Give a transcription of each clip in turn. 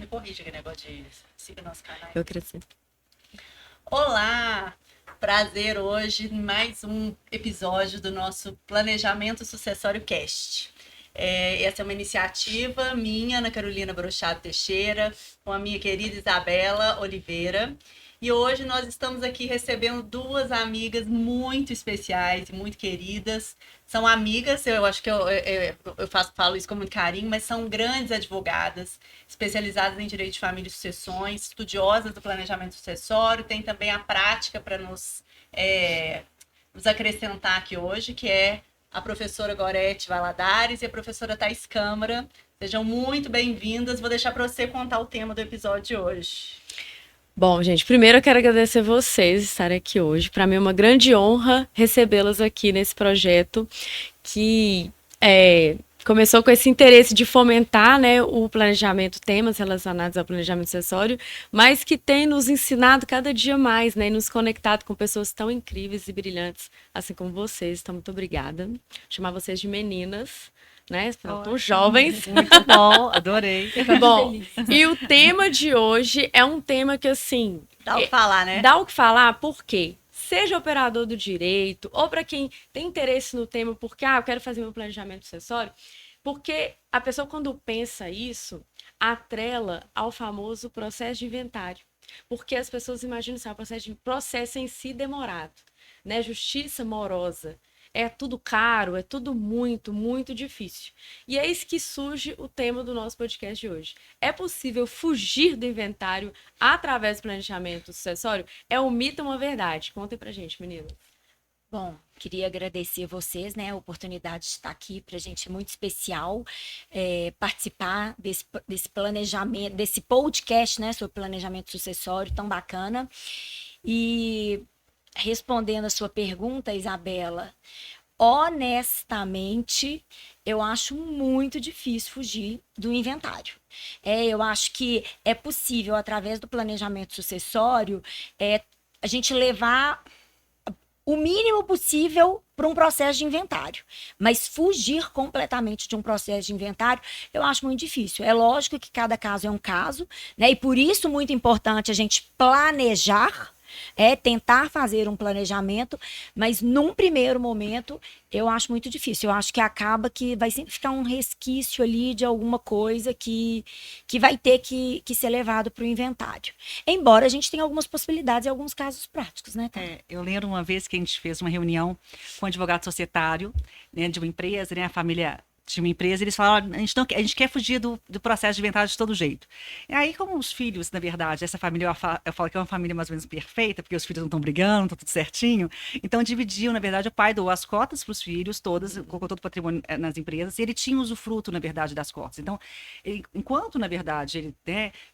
corrige aquele negócio de siga nosso canal. Eu cresci. Olá! Prazer hoje em mais um episódio do nosso Planejamento Sucessório Cast. Essa é uma iniciativa minha, Ana Carolina Brochado Teixeira, com a minha querida Isabela Oliveira. E hoje nós estamos aqui recebendo duas amigas muito especiais e muito queridas. São amigas, eu acho que falo isso com muito carinho, mas são grandes advogadas, especializadas em direito de família e sucessões, estudiosas do planejamento sucessório, tem também a prática para nos acrescentar aqui hoje, que é a professora Gorete Valadares e a professora Thais Câmara. Sejam muito bem-vindas. Vou deixar para você contar o tema do episódio de hoje. Bom, gente, primeiro eu quero agradecer vocês estarem aqui hoje. Para mim é uma grande honra recebê-las aqui nesse projeto que começou com esse interesse de fomentar, né, o planejamento, temas relacionados ao planejamento sucessório, mas que tem nos ensinado cada dia mais, né, e nos conectado com pessoas tão incríveis e brilhantes, assim como vocês. Então, muito obrigada. Vou chamar vocês de meninas, né? Tão jovens. Muito bom, adorei. Bom, e o tema de hoje é um tema que, assim... Dá o que falar, né? Dá o que falar, por quê? Seja operador do direito, ou para quem tem interesse no tema, porque, eu quero fazer meu planejamento sucessório, porque a pessoa, quando pensa isso, atrela ao famoso processo de inventário. Porque as pessoas imaginam assim, o processo em si demorado, né? Justiça morosa. É tudo caro, é tudo muito, muito difícil. E é isso que surge o tema do nosso podcast de hoje. É possível fugir do inventário através do planejamento sucessório? É um mito ou uma verdade? Contem pra gente, meninas. Bom, queria agradecer a vocês, né, a oportunidade de estar aqui, para a gente é muito especial participar desse planejamento, desse podcast, né, sobre planejamento sucessório tão bacana. E respondendo a sua pergunta, Isabela, honestamente, eu acho muito difícil fugir do inventário. Eu acho que é possível, através do planejamento sucessório, a gente levar o mínimo possível para um processo de inventário. Mas fugir completamente de um processo de inventário, eu acho muito difícil. É lógico que cada caso é um caso, né? E por isso muito importante a gente planejar, tentar fazer um planejamento, mas num primeiro momento eu acho muito difícil. Eu acho que acaba que vai sempre ficar um resquício ali de alguma coisa que vai ter que ser levado para o inventário. Embora a gente tenha algumas possibilidades e alguns casos práticos, né? Eu lembro uma vez que a gente fez uma reunião com um advogado societário, né, de uma empresa, né, a família de uma empresa, eles falaram, a gente quer fugir do processo de inventário de todo jeito. E aí, como os filhos, na verdade, essa família, eu falo que é uma família mais ou menos perfeita, porque os filhos não estão brigando, está tudo certinho, então dividiam, na verdade, o pai doou as cotas para os filhos, todas, colocou todo o patrimônio nas empresas, e ele tinha usufruto, na verdade, das cotas. Então, enquanto, na verdade, ele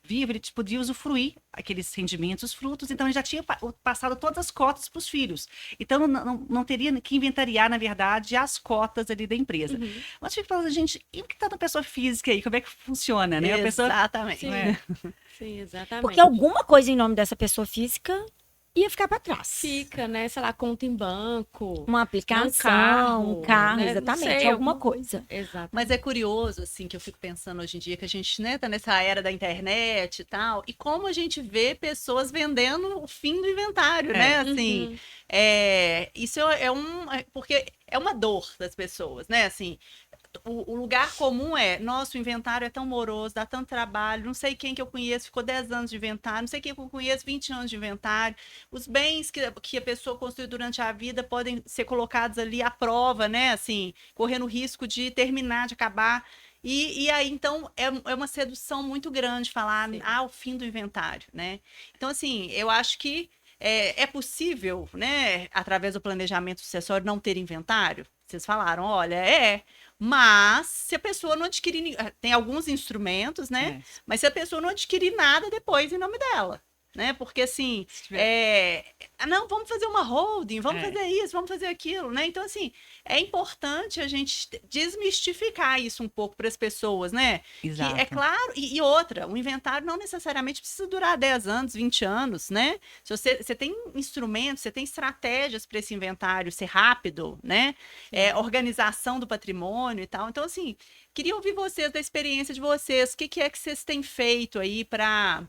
vivo, ele podia usufruir aqueles rendimentos, os frutos, então ele já tinha passado todas as cotas para os filhos. Então, não teria que inventariar, na verdade, as cotas ali da empresa. Mas fica falando, gente, e o que está na pessoa física aí? Como é que funciona, né? Exatamente. Sim, exatamente. Porque alguma coisa em nome dessa pessoa física ia ficar para trás. Fica, né? Sei lá, conta em banco. Uma aplicação, um carro, né? exatamente, Sei, alguma coisa. Exato. Mas é curioso, assim, que eu fico pensando hoje em dia que a gente, né, tá nessa era da internet e tal, e como a gente vê pessoas vendendo o fim do inventário, né? Assim, isso porque é uma dor das pessoas, né? Assim, o lugar comum nossa, o inventário é tão moroso, dá tanto trabalho, não sei quem que eu conheço, ficou 10 anos de inventário, não sei quem que eu conheço, 20 anos de inventário. Os bens que a pessoa construiu durante a vida podem ser colocados ali à prova, né? Assim, correndo o risco de terminar, de acabar. E aí, então, é uma sedução muito grande falar, o fim do inventário, né? Então, assim, eu acho que é possível, né, através do planejamento sucessório, não ter inventário? Vocês falaram, olha, mas se a pessoa não adquirir, tem alguns instrumentos, né? Mas se a pessoa não adquirir nada depois em nome dela. né? Porque assim, Se tiver- não, vamos fazer uma holding, vamos fazer isso, vamos fazer aquilo, né? Então, assim, é importante a gente desmistificar isso um pouco para as pessoas, né? Exato. Que é claro, e outra, o inventário não necessariamente precisa durar 10 anos, 20 anos, né? Se você tem instrumentos, você tem estratégias para esse inventário ser rápido, né? Organização do patrimônio e tal. Então, assim, queria ouvir vocês, da experiência de vocês, o que é que vocês têm feito aí para...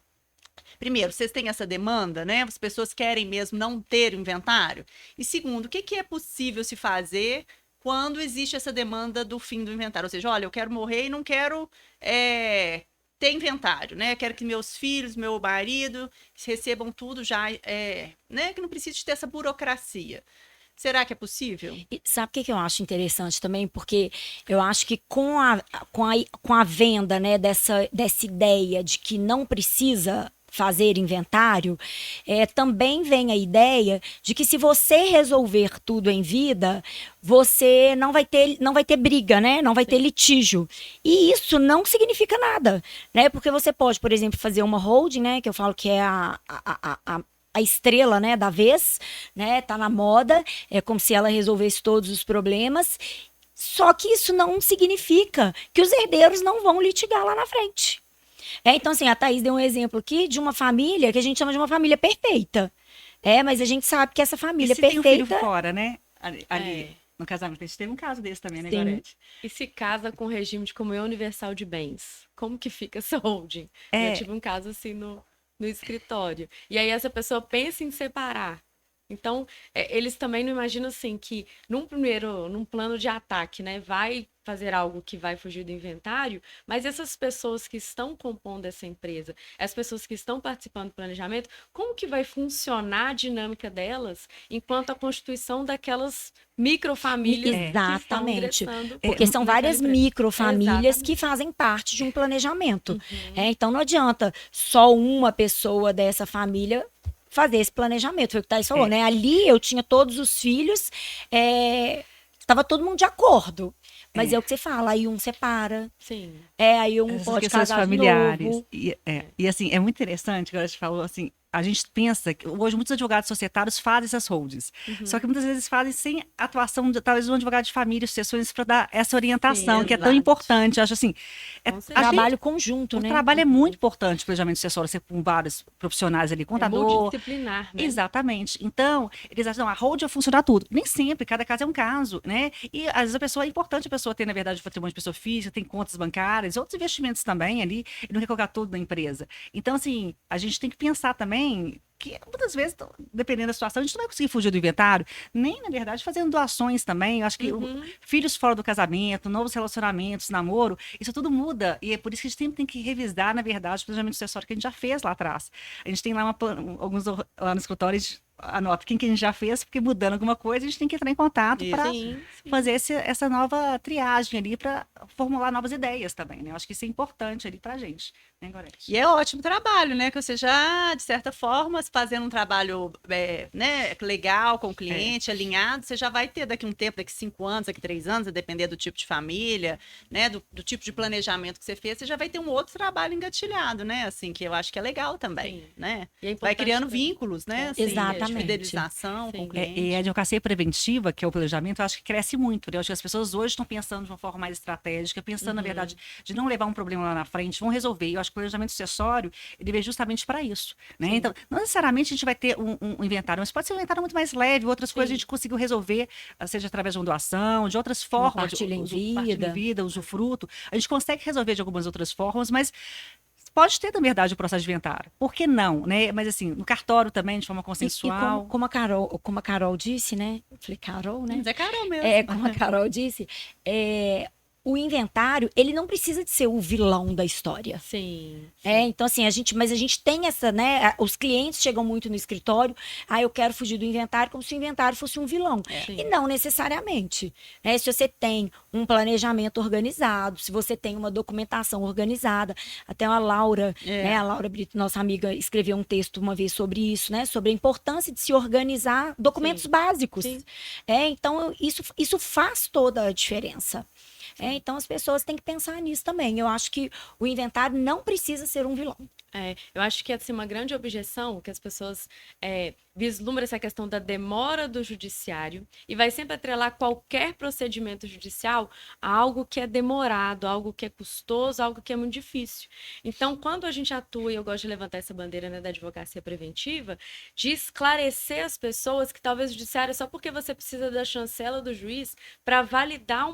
Primeiro, vocês têm essa demanda, né? As pessoas querem mesmo não ter inventário. E segundo, o que é possível se fazer quando existe essa demanda do fim do inventário? Ou seja, olha, eu quero morrer e não quero ter inventário, né? Quero que meus filhos, meu marido recebam tudo já, né? Que não precise ter essa burocracia. Será que é possível? E sabe o que eu acho interessante também? Porque eu acho que com a venda, né, dessa ideia de que não precisa fazer inventário, também vem a ideia de que se você resolver tudo em vida, você não vai ter briga, né? Não vai ter litígio. E isso não significa nada, né? Porque você pode, por exemplo, fazer uma holding, né? Que eu falo que é a estrela, né, da vez, né, tá na moda, é como se ela resolvesse todos os problemas, só que isso não significa que os herdeiros não vão litigar lá na frente. Então, assim, a Thaís deu um exemplo aqui de uma família que a gente chama de uma família perfeita. Mas a gente sabe que essa família e se tem um filho perfeita... fora, né? Ali no casamento. A gente teve um caso desse também, né, Sim. Gorete? E se casa com regime de comunhão universal de bens? Como que fica essa holding? Eu tive um caso assim no escritório. E aí essa pessoa pensa em separar. Então, eles também não imaginam assim que num plano de ataque, né, vai fazer algo que vai fugir do inventário, mas essas pessoas que estão compondo essa empresa, as pessoas que estão participando do planejamento, como que vai funcionar a dinâmica delas enquanto a constituição daquelas microfamílias Exatamente. que estão ingressando Porque são naquela várias empresa. microfamílias Exatamente. que fazem parte de um planejamento. Então não adianta só uma pessoa dessa família fazer esse planejamento. Foi o que o Thaís falou, né? Ali eu tinha todos os filhos, estava todo mundo de acordo. Mas é o que você fala, aí um separa. Sim. Aí um Essas pode questões casar familiares. de novo. E assim, é muito interessante, agora a gente falou assim, a gente pensa que hoje muitos advogados societários fazem essas holdings. Só que muitas vezes fazem sem atuação, talvez, de um advogado de família, sucessões, para dar essa orientação, Sim, que é tão exato. importante. Eu acho assim, Com certeza. Trabalho conjunto, o né? trabalho é muito importante, o planejamento sucessório, ser com vários profissionais ali, contador. Multidisciplinar, né? Exatamente. Então, eles acham, não, a holding vai funcionar tudo. Nem sempre, cada caso é um caso, né? E às vezes é importante a pessoa ter, na verdade, o patrimônio de pessoa física, tem contas bancárias, outros investimentos também ali, e não quer colocar tudo na empresa. Então, assim, a gente tem que pensar também que muitas vezes, dependendo da situação, a gente não vai conseguir fugir do inventário, nem, na verdade, fazendo doações também. Eu acho que filhos fora do casamento, novos relacionamentos, namoro, isso tudo muda. E é por isso que a gente sempre tem que revisar, na verdade, o planejamento sucessório que a gente já fez lá atrás. A gente tem lá alguns lá no escritório, anota quem que a gente já fez, porque mudando alguma coisa, a gente tem que entrar em contato para fazer essa nova triagem ali, para formular novas ideias também, né? Eu acho que isso é importante ali pra gente, né, Gorete? E é ótimo trabalho, né? Que você já, de certa forma, fazendo um trabalho né, legal com o cliente, alinhado, você já vai ter daqui um tempo, daqui 5 anos, daqui 3 anos, a depender do tipo de família, né? Do tipo de planejamento que você fez, você já vai ter um outro trabalho engatilhado, né? Assim, que eu acho que é legal também, né? Vai criando vínculos, né? Assim, Exatamente. de fidelização com o cliente. E a advocacia preventiva, que é o planejamento, eu acho que cresce muito, né? Eu acho que as pessoas hoje estão pensando de uma forma mais estratégica, pensando, na verdade, de não levar um problema lá na frente, vão resolver. Eu acho que o planejamento sucessório, ele veio justamente para isso, né? Então, não necessariamente a gente vai ter um inventário, mas pode ser um inventário muito mais leve, outras coisas a gente conseguiu resolver, seja através de uma doação, de outras formas, partilha em vida, usufruto. A gente consegue resolver de algumas outras formas, mas pode ter, na verdade, o processo de inventário. Por que não, né? Mas assim, no cartório também, de forma consensual. E como a Carol disse, né? Eu falei, Carol, né? Mas é Carol mesmo. Como a Carol disse, o inventário, ele não precisa de ser o vilão da história. Sim. Então, assim, mas a gente tem essa, né? Os clientes chegam muito no escritório, eu quero fugir do inventário, como se o inventário fosse um vilão. E não necessariamente. Né? Se você tem um planejamento organizado, se você tem uma documentação organizada, até a Laura, né? A Laura Brito, nossa amiga, escreveu um texto uma vez sobre isso, né? Sobre a importância de se organizar documentos básicos. Então, isso faz toda a diferença. Então as pessoas têm que pensar nisso também. Eu acho que o inventário não precisa ser um vilão. Eu acho que assim, uma grande objeção que as pessoas vislumbram essa questão da demora do judiciário e vai sempre atrelar qualquer procedimento judicial a algo que é demorado, algo que é custoso, algo que é muito difícil. Então, quando a gente atua, e eu gosto de levantar essa bandeira, né, da advocacia preventiva, de esclarecer as pessoas que talvez o judiciário é só porque você precisa da chancela do juiz para validar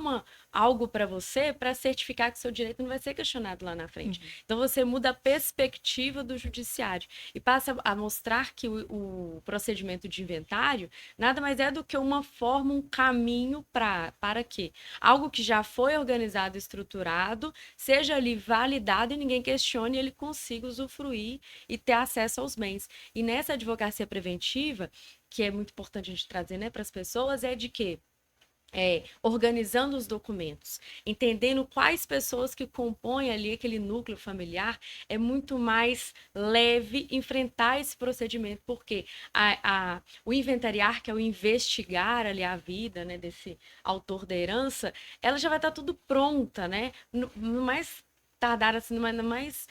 algo para você, para certificar que seu direito não vai ser questionado lá na frente. Então, você muda a perspectiva do judiciário e passa a mostrar que o procedimento de inventário nada mais é do que uma forma, um caminho para que algo que já foi organizado, estruturado, seja ali validado e ninguém questione, ele consiga usufruir e ter acesso aos bens. E nessa advocacia preventiva, que é muito importante a gente trazer, né, para as pessoas, é de que organizando os documentos, entendendo quais pessoas que compõem ali aquele núcleo familiar, é muito mais leve enfrentar esse procedimento, porque o inventariar, que é o investigar ali a vida, né, desse autor da herança, ela já vai estar tudo pronta, né? No mais tardar, assim, mais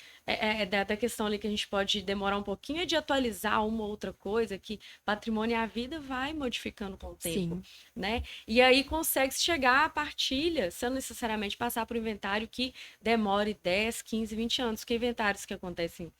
da questão ali que a gente pode demorar um pouquinho de atualizar uma ou outra coisa, que patrimônio e a vida vai modificando com o tempo, Sim. né? E aí consegue chegar à partilha, sem necessariamente passar por um inventário que demore 10, 15, 20 anos, porque inventários que acontecem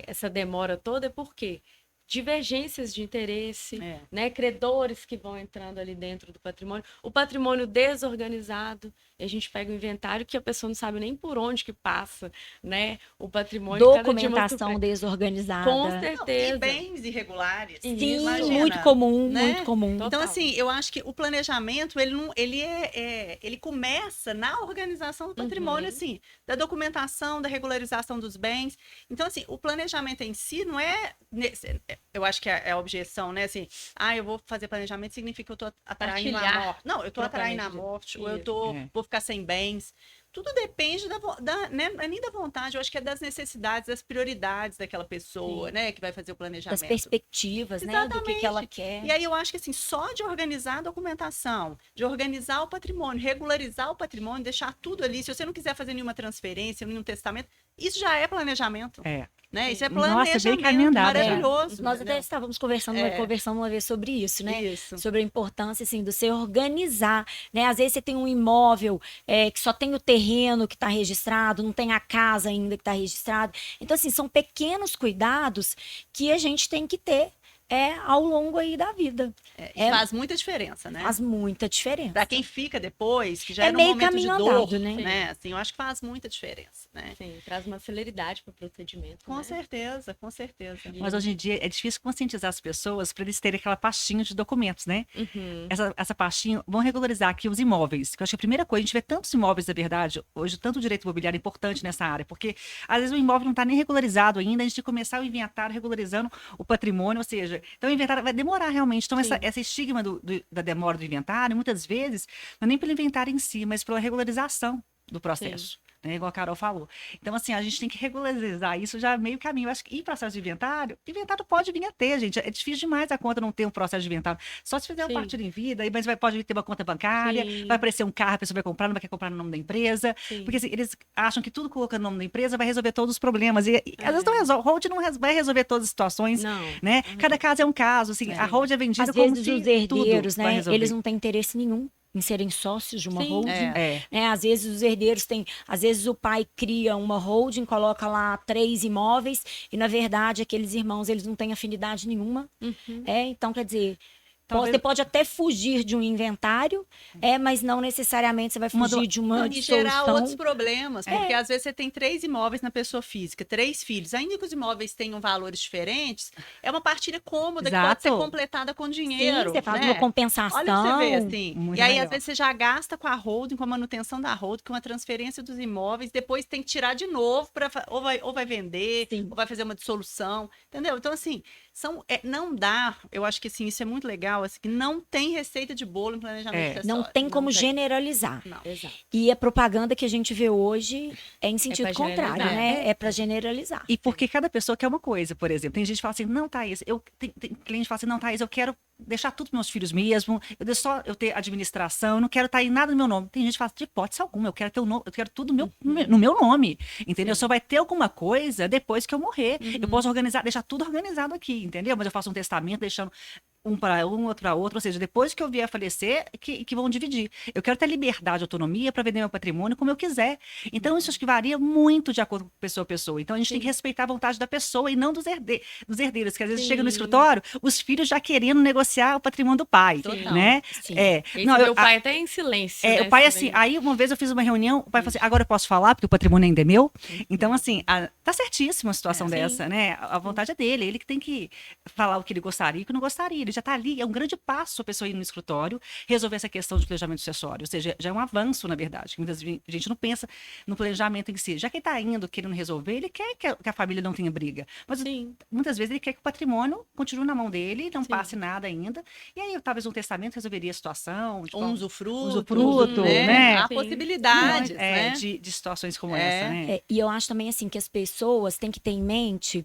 essa demora toda é porque divergências de interesse, né? Credores que vão entrando ali dentro do patrimônio, o patrimônio desorganizado, e a gente pega o inventário que a pessoa não sabe nem por onde que passa, né? O patrimônio documentação desorganizada. Com certeza. Não, e bens irregulares. Sim, imagina, muito comum, né? muito comum. Então, assim, eu acho que o planejamento, ele começa na organização do patrimônio, assim, da documentação, da regularização dos bens. Então, assim, o planejamento em si não é... Eu acho que é a objeção, né? Assim, eu vou fazer planejamento, significa que eu tô atraindo a morte. Não, eu tô atraindo a morte, ou eu vou ficar sem bens. Tudo depende né? Não é nem da vontade, eu acho que é das necessidades, das prioridades daquela pessoa, né? Que vai fazer o planejamento. Das perspectivas, né? Do que ela quer. E aí eu acho que, assim, só de organizar a documentação, de organizar o patrimônio, regularizar o patrimônio, deixar tudo ali. Se você não quiser fazer nenhuma transferência, nenhum testamento, isso já é planejamento. Né? Isso é planejamento maravilhoso. Nós até estávamos conversando uma vez sobre isso, né? Isso. Sobre a importância, assim, de você organizar, né? Às vezes você tem um imóvel que só tem o terreno que está registrado, não tem a casa ainda que está registrado. Então, assim, são pequenos cuidados que a gente tem que ter ao longo aí da vida. Faz muita diferença, né? Faz muita diferença. Para quem fica depois, que já é no meio momento de caminho dor, andado, né? Assim, eu acho que faz muita diferença, né? Sim, traz uma celeridade para o procedimento. Com certeza, com certeza. Mas hoje em dia é difícil conscientizar as pessoas para eles terem aquela pastinha de documentos, né? Essa pastinha, vão regularizar aqui os imóveis, que eu acho que a primeira coisa, a gente vê tantos imóveis, na verdade, hoje tanto direito imobiliário é importante nessa área, porque às vezes o imóvel não está nem regularizado ainda, a gente tem que começar o inventário regularizando o patrimônio, ou seja, então o inventário vai demorar realmente. Então, essa estigma da demora do inventário, muitas vezes, não é nem pelo inventário em si, mas pela regularização do processo. Né, igual a Carol falou. Então, assim, a gente tem que regularizar isso já meio caminho. Eu acho que em processo de inventário pode vir a ter, gente. É difícil demais a conta não ter um processo de inventário. Só se fizer um partido em vida, mas pode ter uma conta bancária, vai aparecer um carro, a pessoa vai comprar, não vai querer comprar no nome da empresa. Porque assim, eles acham que tudo colocando no nome da empresa vai resolver todos os problemas. E às vezes não resolve. Hold não vai resolver todas as situações. Não. Né? Cada caso é um caso. Assim, a hold é vendida Às como vezes se os herdeiros, tudo vai né? resolver. Eles não têm interesse nenhum em serem sócios de uma holding. É. Às vezes os herdeiros têm... Às vezes o pai cria uma holding, coloca lá 3 imóveis e, na verdade, aqueles irmãos, eles não têm afinidade nenhuma. Então, quer dizer... Você pode até fugir de um inventário, mas não necessariamente você vai fugir de uma dissolução. E gerar outros problemas, porque às vezes você tem 3 imóveis na pessoa física, 3 filhos, ainda que os imóveis tenham valores diferentes, é uma partilha cômoda que pode ser completada com dinheiro. Sim, você faz uma compensação. Olha pra você ver, assim. Muito e aí, melhor. às vezes, você já gasta com a holding, com a manutenção da holding, com a transferência dos imóveis, depois tem que tirar de novo, ou vai vender, ou vai fazer uma dissolução, entendeu? Então, assim, não dá, eu acho que assim, isso é muito legal, legal, assim, que não tem receita de bolo em planejamento sucessório. Não tem como generalizar. Não. Exato. E a propaganda que a gente vê hoje é em sentido pra contrário, generalizar. né? É para generalizar. E porque cada pessoa quer uma coisa, por exemplo. Tem gente que fala assim, não, Thaís, tem cliente que fala assim, não, Thaís, eu quero deixar tudo para meus filhos mesmo, eu ter administração, eu não quero estar em nada no meu nome. Tem gente que fala, de hipótese alguma, eu quero ter eu quero tudo no meu nome, entendeu? Só vai ter alguma coisa depois que eu morrer. Eu posso deixar tudo organizado aqui, entendeu? Mas eu faço um testamento deixando um para um, outro para outro, ou seja, depois que eu vier a falecer, que vão dividir. Eu quero ter liberdade, autonomia para vender meu patrimônio como eu quiser. Então, isso acho que varia muito de acordo com pessoa a pessoa. Então, a gente tem que respeitar a vontade da pessoa e não dos herdeiros, que às vezes chega no escritório, os filhos já querendo negociar o patrimônio do pai, né? Sim. Meu pai até em silêncio, né? O pai, assim, aí uma vez eu fiz uma reunião, o pai falou assim, agora eu posso falar, porque o patrimônio ainda é meu? Então, assim, tá certíssima a situação dessa, né? A vontade é dele, ele que tem que falar o que ele gostaria e o que não gostaria. Ele já está ali, é um grande passo a pessoa ir no escritório, resolver essa questão de planejamento sucessório, ou seja, já é um avanço, na verdade. Muitas vezes a gente não pensa no planejamento em si. Já que ele está indo, querendo resolver, ele quer que a família não tenha briga. Mas muitas vezes ele quer que o patrimônio continue na mão dele, não passe nada ainda. E aí, talvez um testamento resolveria a situação. Ou um usufruto, né? Há possibilidades, né? De situações como essa, né? E eu acho também, assim, que as pessoas têm que ter em mente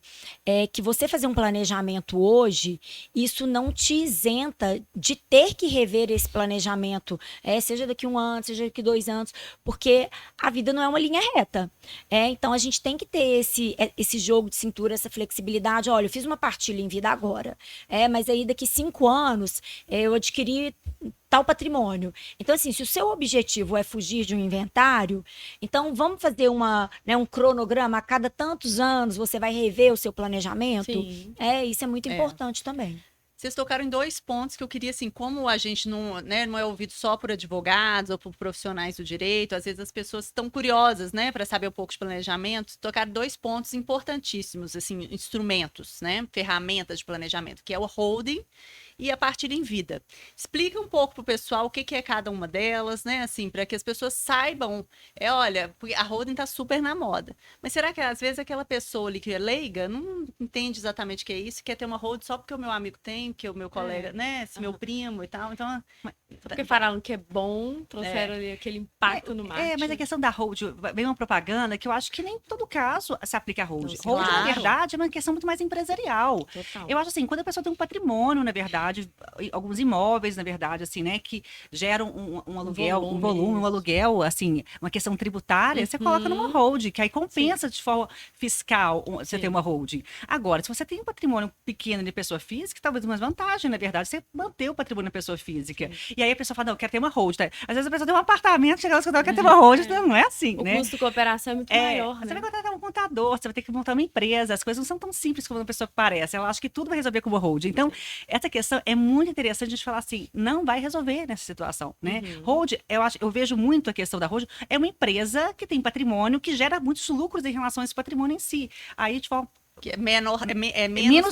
que você fazer um planejamento hoje, isso não te isenta de ter que rever esse planejamento, seja daqui 1 ano, seja daqui 2 anos, porque a vida não é uma linha reta. Então, a gente tem que ter esse jogo de cintura, essa flexibilidade. Olha, eu fiz uma partilha em vida agora, mas aí daqui 5 anos eu adquiri tal patrimônio. Então, assim, se o seu objetivo é fugir de um inventário, então vamos fazer um cronograma. A cada tantos anos você vai rever o seu planejamento. Sim. Isso é muito importante também. Vocês tocaram em 2 pontos que eu queria, assim, como a gente não é ouvido só por advogados ou por profissionais do direito, às vezes as pessoas estão curiosas, né, para saber um pouco de planejamento. Tocaram 2 pontos importantíssimos, assim, instrumentos, né, ferramentas de planejamento, que é o holding e a partilha em vida. Explica um pouco para o pessoal o que é cada uma delas, né? Assim, para que as pessoas saibam. Olha, a holding está super na moda. Mas será que às vezes aquela pessoa ali que é leiga não entende exatamente o que é isso, quer ter uma holding só porque o meu amigo tem, porque o meu colega, né? Meu primo e tal. Então, porque falaram que é bom, trouxeram ali aquele impacto no marketing. Mas a questão da holding, vem uma propaganda que eu acho que nem em todo caso se aplica a holding. Não, holding, na verdade, é uma questão muito mais empresarial. Total. Eu acho assim, quando a pessoa tem um patrimônio, na verdade, alguns imóveis, na verdade, assim, né, que geram um aluguel, um volume, um aluguel, assim, uma questão tributária, você coloca numa holding, que aí compensa de forma fiscal você ter uma holding. Agora, se você tem um patrimônio pequeno de pessoa física, talvez uma vantagem, na verdade, você manter o patrimônio da pessoa física. E aí a pessoa fala, não, eu quero ter uma holding. Tá? Às vezes a pessoa tem um apartamento, chega lá e fala, eu quero ter uma holding, não é assim, o né? custo de cooperação é muito maior, Você né? vai contratar um contador, você vai ter que montar uma empresa, as coisas não são tão simples como uma pessoa que parece. Ela acha que tudo vai resolver com uma holding. Então, essa questão é muito interessante a gente falar assim, não vai resolver nessa situação, né? Holding, eu vejo muito a questão da holding, é uma empresa que tem patrimônio, que gera muitos lucros em relação a esse patrimônio em si. Aí, tipo, que é menos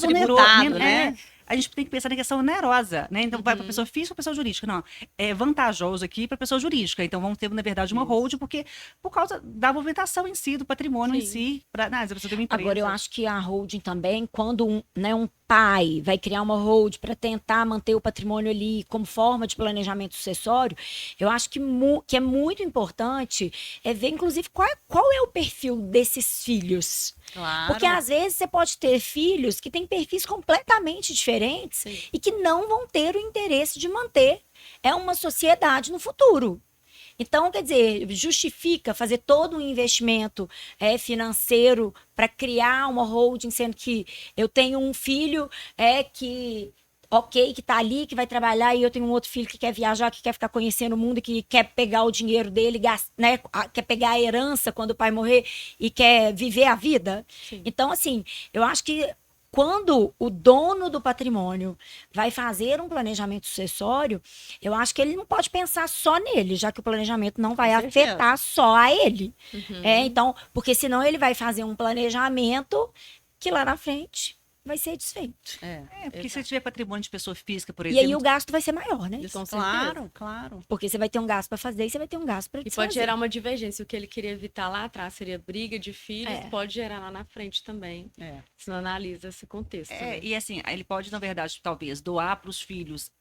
tributado, né? A gente tem que pensar na questão onerosa, né? Então, vai para pessoa física ou pessoa jurídica? Não, é vantajoso aqui para pessoa jurídica. Então, vamos ter, na verdade, uma holding, porque por causa da movimentação em si, do patrimônio em si, a pessoa tem uma empresa. Agora, eu acho que a holding também, quando um pai vai criar uma holding para tentar manter o patrimônio ali como forma de planejamento sucessório, eu acho que é muito importante ver, inclusive, qual é o perfil desses filhos. Claro. Porque às vezes você pode ter filhos que têm perfis completamente diferentes e que não vão ter o interesse de manter uma sociedade no futuro. Então, quer dizer, justifica fazer todo um investimento financeiro para criar uma holding, sendo que eu tenho um filho que tá ali, que vai trabalhar, e eu tenho um outro filho que quer viajar, que quer ficar conhecendo o mundo, que quer pegar o dinheiro dele, né, quer pegar a herança quando o pai morrer e quer viver a vida. Sim. Então, assim, eu acho que quando o dono do patrimônio vai fazer um planejamento sucessório, eu acho que ele não pode pensar só nele, já que o planejamento não vai afetar só a ele. Então, porque senão ele vai fazer um planejamento que lá na frente vai ser desfeito. Porque se tiver patrimônio de pessoa física, por E exemplo. aí o gasto vai ser maior, né? Com certeza. Claro, claro. Porque você vai ter um gasto para fazer e você vai ter um gasto para E desfazer. pode gerar uma divergência. O que ele queria evitar lá atrás seria briga de filhos, É. pode gerar lá na frente também. É. Se não analisa esse contexto. né? E assim, ele pode, na verdade, talvez, doar para os filhos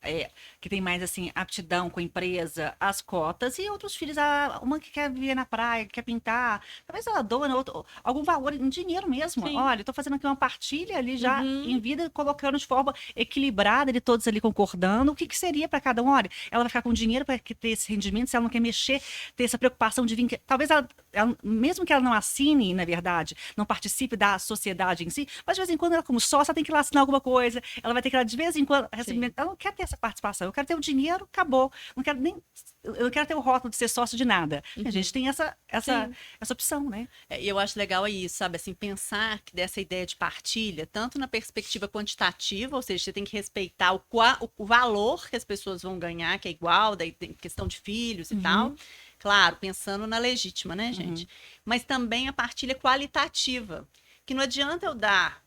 que tem mais, assim, aptidão com a empresa, as cotas, e outros filhos, uma que quer viver na praia, que quer pintar, talvez ela doa algum valor em dinheiro mesmo. Sim. Olha, eu tô fazendo aqui uma partilha ali já Uhum. em vida, colocando de forma equilibrada, de todos ali concordando, o que seria para cada um. Olha, ela vai ficar com dinheiro para ter esse rendimento, se ela não quer mexer, ter essa preocupação de vir, talvez ela, mesmo que ela não assine, na verdade, não participe da sociedade em si, mas de vez em quando ela, como sócia, tem que ir lá assinar alguma coisa, ela vai ter que ir lá de vez em quando receber. Ela não quer ter essa participação, eu quero ter o dinheiro, acabou. Eu não quero ter o rótulo de ser sócio de nada. A gente tem essa opção, né? E eu acho legal isso, sabe? Assim, pensar que dessa ideia de partilha, tanto na perspectiva quantitativa, ou seja, você tem que respeitar o valor que as pessoas vão ganhar, que é igual, daí tem questão de filhos e tal. Claro, pensando na legítima, né, gente? Mas também a partilha qualitativa. Que não adianta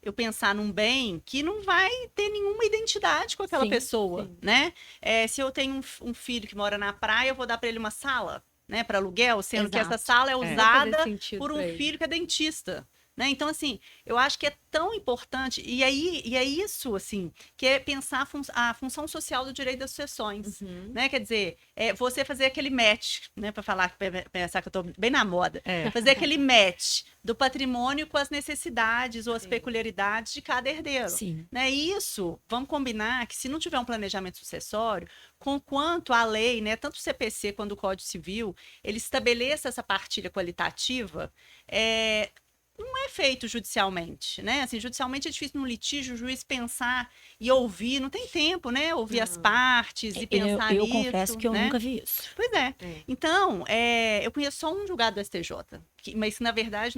eu pensar num bem que não vai ter nenhuma identidade com aquela Sim, pessoa, né? Se eu tenho um filho que mora na praia, eu vou dar para ele uma sala, né, para aluguel, sendo que essa Exato. sala é Vai usada fazer sentido por um pra ele. filho que é dentista. Né? Então, assim, eu acho que é tão importante, e é isso, assim, que é pensar a função social do direito das sucessões, né? Quer dizer, você fazer aquele match, né? Para pensar que eu tô bem na moda, fazer aquele match do patrimônio com as necessidades ou as peculiaridades de cada herdeiro. Sim. Né? E isso, vamos combinar que se não tiver um planejamento sucessório, conquanto a lei, né, tanto o CPC quanto o Código Civil, ele estabeleça essa partilha qualitativa, não é feito judicialmente, né? Assim, judicialmente é difícil num litígio o juiz pensar e ouvir, não tem tempo, né? Ouvir as partes e pensar eu nisso. confesso que eu né? nunca vi isso. Pois é. Então, eu conheço só um julgado do STJ, mas que, na verdade,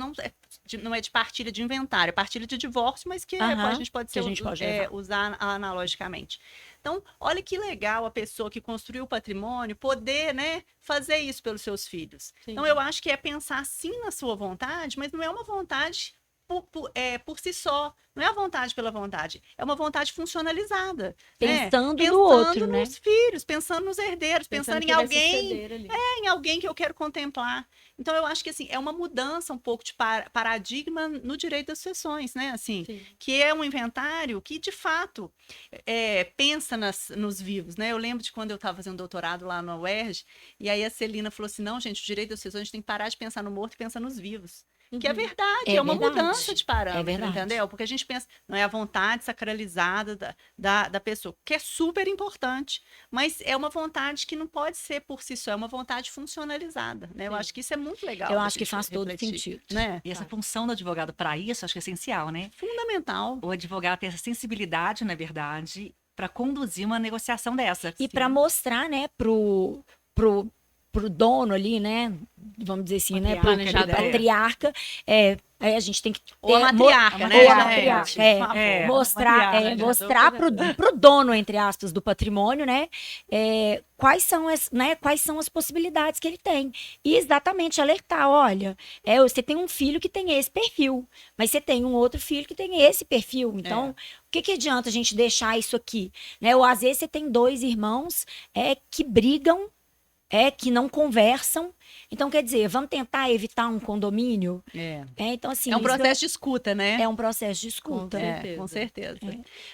não é de partilha de inventário, é partilha de divórcio, mas que a gente pode, usar analogicamente. Então, olha que legal a pessoa que construiu o patrimônio poder, né, fazer isso pelos seus filhos. Sim. Então, eu acho que é pensar sim na sua vontade, mas não é uma vontade por si só. Não é a vontade pela vontade. É uma vontade funcionalizada. Pensando né? no outro, Pensando nos filhos, pensando nos herdeiros, pensando em alguém que eu quero contemplar. Então, eu acho que assim, é uma mudança um pouco de paradigma no direito das sucessões, né? Assim, que é um inventário que, de fato, pensa nos vivos, né? Eu lembro de quando eu estava fazendo doutorado lá na UERJ, e aí a Celina falou assim, não, gente, o direito das sucessões, a gente tem que parar de pensar no morto e pensar nos vivos. Que é verdade, é uma mudança de parâmetro, entendeu? Porque a gente pensa, não é a vontade sacralizada da pessoa, que é super importante, mas é uma vontade que não pode ser por si só, é uma vontade funcionalizada, né? Eu acho que isso é muito legal. Eu acho que faz todo sentido. Né? E essa função do advogado para isso, acho que é essencial, né? Fundamental. O advogado ter essa sensibilidade, na verdade, para conduzir uma negociação dessa. E para mostrar, né, pro dono ali, né, vamos dizer assim, né, pro patriarca, aí a gente tem que ou a matriarca, né? Ou a matriarca, mostrar pro dono, entre aspas, do patrimônio, né, quais são as possibilidades que ele tem. E exatamente alertar, olha, você tem um filho que tem esse perfil, mas você tem um outro filho que tem esse perfil. Então, o que adianta a gente deixar isso aqui? Né? Ou às vezes você tem dois irmãos que brigam, que não conversam. Então, quer dizer, vamos tentar evitar um condomínio? Então, assim, é um processo de escuta, né? É um processo de escuta. Com certeza.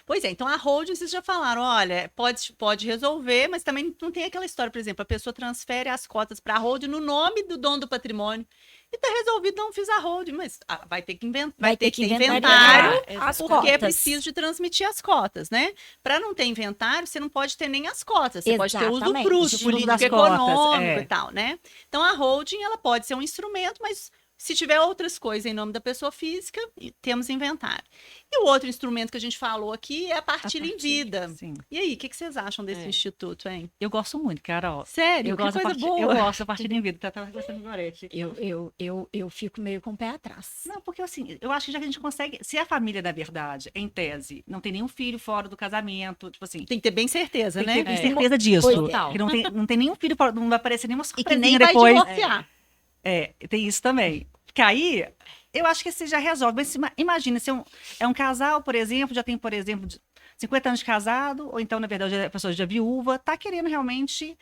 Pois é, então a holding, vocês já falaram, olha, pode resolver, mas também não tem aquela história, por exemplo, a pessoa transfere as cotas para a holding no nome do dono do patrimônio. E tá resolvido, não fiz a holding, mas vai ter que ter inventário, porque é preciso de transmitir as cotas, né? Para não ter inventário, você não pode ter nem as cotas, você pode ter usufruto político, econômico e tal, né? Então a holding, ela pode ser um instrumento, mas se tiver outras coisas em nome da pessoa física, temos inventário. E o outro instrumento que a gente falou aqui é a partilha em vida. Sim. E aí, o que vocês acham desse instituto, hein? Eu gosto muito, Carol. Sério? Que coisa boa. Eu gosto da partilha em vida. Tá gostando do Gorete. Eu fico meio com o pé atrás. Não, porque assim, eu acho que já que a gente consegue... Se a família, na verdade, em tese, não tem nenhum filho fora do casamento, tipo assim... Tem que ter bem certeza, né? Tem que ter certeza disso. Que não tem nenhum filho fora, não vai aparecer nenhuma surpresinha depois. Vai divorciar. Tem isso também. Porque aí, eu acho que esse já resolve. Mas imagina, se é um casal, por exemplo, já tem, por exemplo, 50 anos de casado, ou então, na verdade, a pessoa já é viúva, está querendo realmente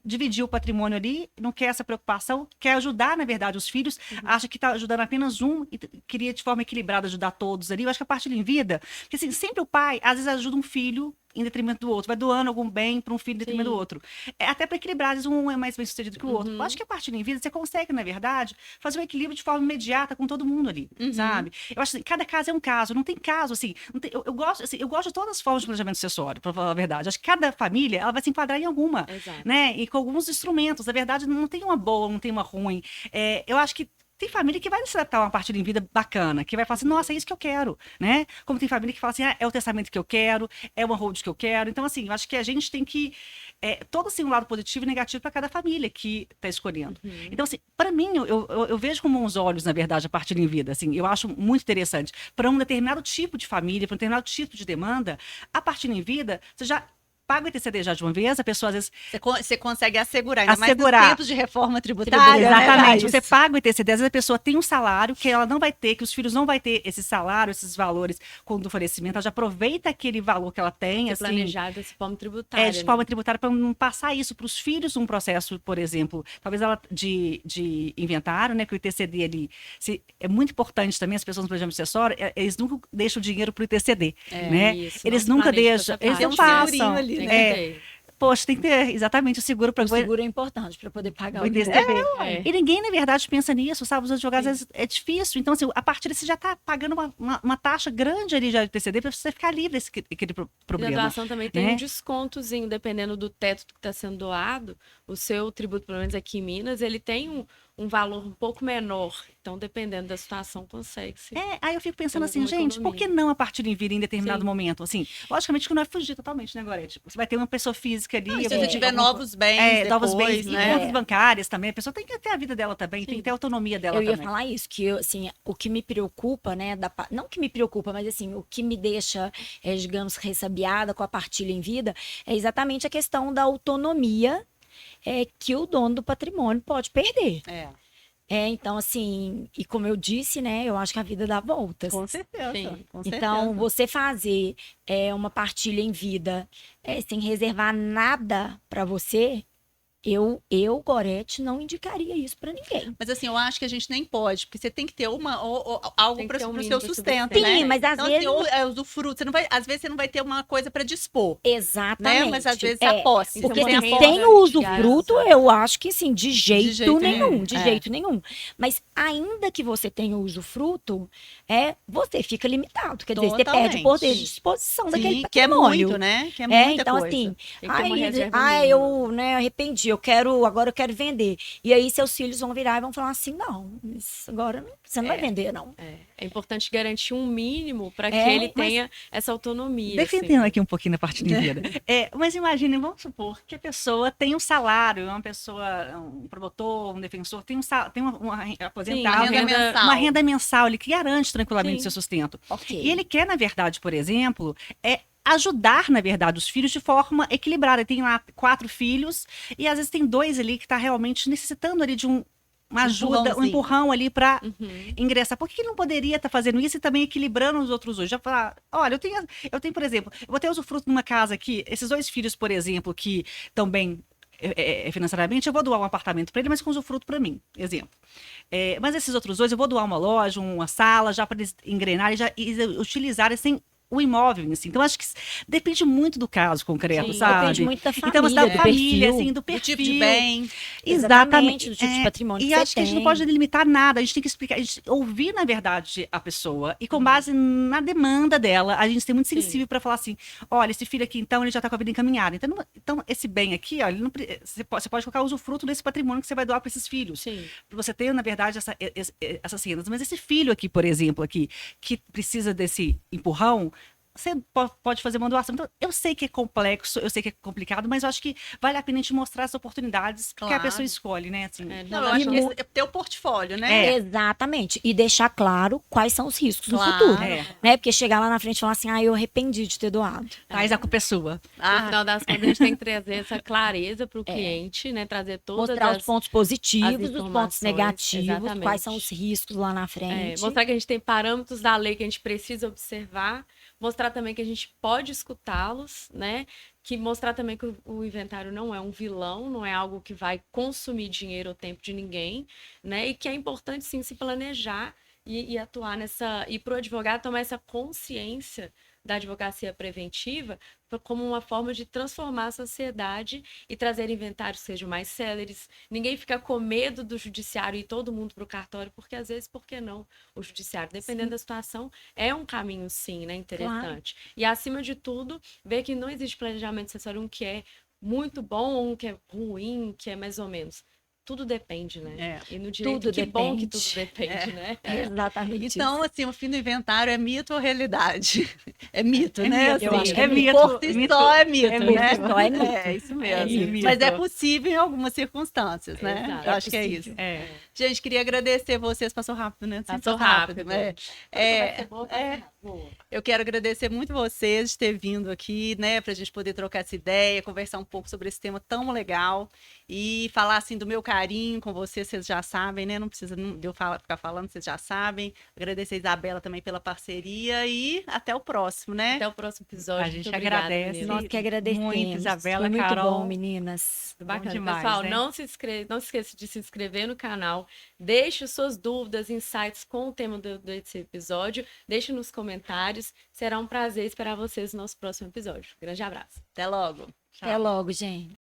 dividir o patrimônio ali, não quer essa preocupação, quer ajudar, na verdade, os filhos, acha que está ajudando apenas um e queria, de forma equilibrada, ajudar todos ali. Eu acho que a partilha em vida, porque assim, sempre o pai, às vezes, ajuda um filho em detrimento do outro, vai doando algum bem para um filho em detrimento do outro. É até para equilibrar, às vezes um é mais bem sucedido que o outro. Eu acho que a partilha em vida, você consegue, na verdade, fazer um equilíbrio de forma imediata com todo mundo ali, sabe? Eu acho assim, cada caso é um caso, não tem caso, assim, não tem, eu gosto, assim, eu gosto de todas as formas de planejamento sucessório, para falar a verdade. Acho que cada família, ela vai se enquadrar em alguma, né? E com alguns instrumentos. Na verdade, não tem uma boa, não tem uma ruim. Eu acho que tem família que vai se adaptar a uma partilha em vida bacana, que vai falar assim, nossa, é isso que eu quero, né? Como tem família que fala assim, é o testamento que eu quero, é o hold que eu quero. Então, assim, eu acho que a gente tem que todo assim, um lado positivo e negativo para cada família que está escolhendo. Então, assim, para mim, eu vejo com bons olhos, na verdade, a partilha em vida. Assim, eu acho muito interessante. Para um determinado tipo de família, para um determinado tipo de demanda, a partilha em vida, você já paga o ITCD já de uma vez, a pessoa às vezes... Você consegue assegurar, ainda mais nos tempos de reforma tributária. Exatamente. Né, você paga o ITCD, às vezes a pessoa tem um salário que ela não vai ter, que os filhos não vai ter esse salário, esses valores quando o falecimento, ela já aproveita aquele valor que ela tem. Assim, planejado de forma tributária. De forma tributária, para não passar isso para os filhos num processo, por exemplo, talvez ela de inventário, né, que o ITCD ali, é muito importante também, as pessoas no planejamento sucessório, eles nunca deixam o dinheiro para o ITCD, né? Isso, eles nunca deixam, eles não passam. Ali, né? Poxa, tem que ter exatamente o seguro para... O seguro é importante para poder pagar o ITCD. E ninguém, na verdade, pensa nisso, sabe? Os advogados, às vezes, é difícil. Então, assim, a partir você já está pagando uma taxa grande ali já de ITCD para você ficar livre daquele problema. E a doação também tem um descontozinho, dependendo do teto que está sendo doado. O seu tributo, pelo menos aqui em Minas, ele tem um valor um pouco menor. Então, dependendo da situação, consegue-se. Aí eu fico pensando assim, gente, por que não a partilha em vida em determinado momento? Assim, logicamente que não é fugir totalmente, né, Gorete? Você vai ter uma pessoa física ali. Se você tiver novos bens novos bens, né? contas bancárias também. A pessoa tem que ter a vida dela também, tem que ter a autonomia dela também. Eu ia falar isso, que assim, o que me preocupa, né, não que me preocupa, mas assim, o que me deixa, digamos, ressabiada com a partilha em vida é exatamente a questão da autonomia que o dono do patrimônio pode perder. Então, assim, e como eu disse, né, eu acho que a vida dá voltas. Com certeza. Sim. Com então, certeza. você fazer uma partilha em vida sem reservar nada para você, eu, Gorete, não indicaria isso para ninguém. Mas assim, eu acho que a gente nem pode, porque você tem que ter algo para o seu sustento, Sim, né? mas às vezes... usufruto. Às vezes você não vai ter uma coisa para dispor. Exatamente. Né? Mas às vezes a posse. Porque você se tem o usufruto, eu acho que sim, de jeito nenhum. De nenhum. jeito nenhum. Mas ainda que você tenha o usufruto, você fica limitado. Quer dizer, você perde o poder de disposição daquele patrimônio. Que é muito, né? Que é muita então, coisa. assim, eu arrependi, agora eu quero vender. E aí seus filhos vão virar e vão falar assim, não, agora você não vai vender, não. É importante garantir um mínimo para que ele tenha essa autonomia. Defendendo aqui um pouquinho da partilha em vida. Mas imagine, vamos supor que a pessoa tem um salário, uma pessoa, um promotor, um defensor, tem uma aposentado, uma renda mensal ali que garante tranquilamente o seu sustento. Okay. E ele quer, na verdade, por exemplo, ajudar, na verdade, os filhos de forma equilibrada. Tem lá 4 filhos e às vezes tem 2 ali que está realmente necessitando ali de uma ajuda, um empurrão ali para ingressar. Por que ele não poderia estar fazendo isso e também equilibrando os outros dois? Já falar, olha, eu tenho, por exemplo, eu vou ter usufruto numa casa aqui, esses 2 filhos, por exemplo, que estão bem financeiramente, eu vou doar um apartamento para ele, mas com usufruto para mim, exemplo. Mas esses outros 2, eu vou doar uma loja, uma sala, já para eles engrenarem e utilizarem sem o imóvel em si. Então, acho que depende muito do caso concreto, sabe? Depende muito da família, então, você da família, perfil, assim, do perfil. Do tipo de bem. Exatamente. Do tipo de patrimônio E acho que a gente não pode delimitar nada. A gente tem que explicar, ouvir, na verdade, a pessoa. E com base na demanda dela, a gente tem muito sensível para falar assim, olha, esse filho aqui, então, ele já está com a vida encaminhada. Então esse bem aqui, olha, você pode colocar o usufruto desse patrimônio que você vai doar para esses filhos. Para você ter, na verdade, essas rendas. Mas esse filho aqui, por exemplo, que precisa desse empurrão, você pode fazer uma doação. Então, eu sei que é complexo, eu sei que é complicado, mas eu acho que vale a pena a gente mostrar as oportunidades que a Claro. pessoa escolhe, né? Assim, Não, eu acho que é ter o portfólio, né? Exatamente. E deixar claro quais são os riscos no Claro. futuro. É. Né? Porque chegar lá na frente e falar assim, eu arrependi de ter doado. Traz a culpa é sua. No final das contas, a gente tem que trazer essa clareza para o cliente, né? Trazer todas Mostrar as os pontos positivos, os pontos informações, negativos, exatamente. quais são os riscos lá na frente. mostrar que a gente tem parâmetros da lei que a gente precisa observar, mostrar também que a gente pode escutá-los, né? Que mostrar também que o inventário não é um vilão, não é algo que vai consumir dinheiro ou tempo de ninguém, né? E que é importante sim se planejar e atuar nessa, e para o advogado tomar essa consciência da advocacia preventiva como uma forma de transformar a sociedade e trazer inventários que sejam mais céleres. Ninguém fica com medo do judiciário e todo mundo para o cartório, porque às vezes, por que não? O judiciário, dependendo da situação, é um caminho sim, né? Interessante. Claro. E acima de tudo, ver que não existe planejamento sucessório, um que é muito bom ou um que é ruim, que é mais ou menos. Tudo depende, né? E no direito, tudo que depende. bom que tudo depende, né? Exatamente. Então, assim, o fim do inventário é mito ou realidade? É mito, né? Mito, eu acho que é mito. Por si só é mito, né? Só é mito. É, isso mesmo. mito. Mas é possível em algumas circunstâncias, né? Exato. Eu acho que é isso. Gente, queria agradecer vocês. Passou rápido, né? Passou rápido. Eu quero agradecer muito vocês de ter vindo aqui, né? Pra gente poder trocar essa ideia, conversar um pouco sobre esse tema tão legal e falar, assim, do meu carinho com vocês já sabem, né? Não precisa de eu ficar falando, vocês já sabem. Agradecer a Isabela também pela parceria e até o próximo, né? Até o próximo episódio. A gente agradece. Meninas. Nós que agradecemos. Muito, Isabela, Foi muito Carol. bom, meninas. Bacana. Demais, Pessoal, né? não se esqueça de se inscrever no canal. Deixe suas dúvidas, insights com o tema desse episódio. Deixe nos comentários. Será um prazer esperar vocês no nosso próximo episódio. Grande abraço. Até logo. Até logo, gente.